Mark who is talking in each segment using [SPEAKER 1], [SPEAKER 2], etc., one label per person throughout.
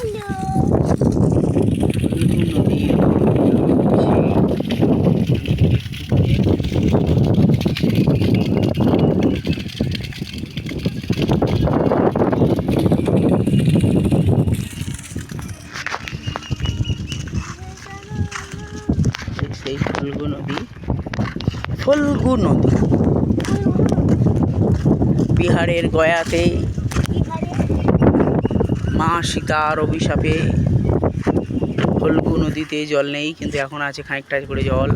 [SPEAKER 1] সেই ফল্গু নদী, ফল্গু নদী বিহারের গয়াতে মা সীতার অভিশাপে ফল্গু নদীতে জল নেই, কিন্তু এখন আছে খানিকটা করে জল।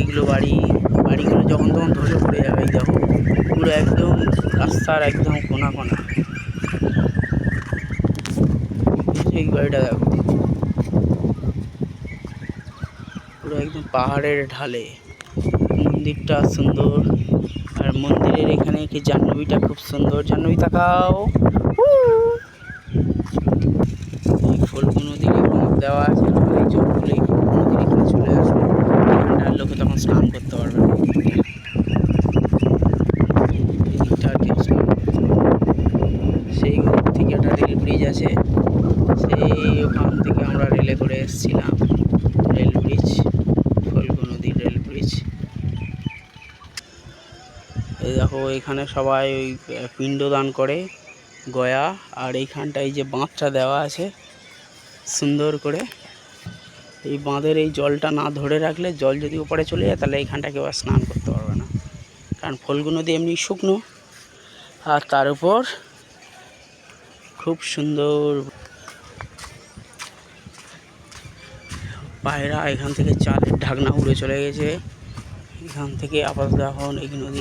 [SPEAKER 1] এগুলো বাড়িগুলো যখন তখন ধসে পড়ে যাবে। এই দেখো পুরো একদম রাস্তার একদম কোনা কোনা। এই বাড়িটা দেখো পুরো একদম পাহাড়ের ঢালে। মন্দিরটা সুন্দর, আর মন্দিরের এখানে কি জাহ্নবীটা খুব সুন্দর। জাহ্নবী তাকাও। এই ফল্গু নদীর বাঁধ দেওয়া আছে, এই জলগুলো এই ফল্গু নদীর এখানে চলে আসবে। এখানটার লোকে তখন স্নান করতে পারবে না। এদিকটা আর কেউ স্নান করতে পারবে না। সেই থেকে একটা রেল ব্রিজ আছে, সেই ওখান থেকে আমরা রেলে করে এসেছিলাম। রেল ব্রিজ, ফল্গু নদীর রেল ব্রিজ। এই দেখো এখানে সবাই ওই পিণ্ডদান করে গয়া, আর এইখানটায় যে বাঁধটা দেওয়া আছে সুন্দর করে, এই বাঁধের এই জলটা না ধরে রাখলে, জল যদি উপরে চলে যায় তাহলে এইখানটা কেউ আর স্নান করতে পারবে না। কারণ ফল্গু নদী এমনি শুকনো, আর তার উপর খুব সুন্দর পায়রা। এখান থেকে চালের ঢাকনা উড়ে চলে গেছে। এখান থেকে আপাতত এখন এই নদী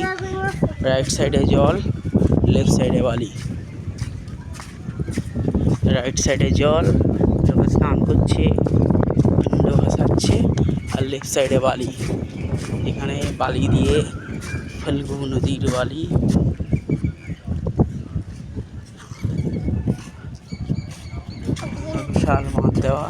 [SPEAKER 1] রাইট সাইডে জল, লেফট সাইডে বালি। রাইট সাইডে জল, লোকে স্নান করছে, পিণ্ড ভাসাচ্ছে, আর লেফট সাইডে বালি। এখানে বালি দিয়ে ফল্গু নদীর বালি। বিশাল বাঁধ দেওয়া।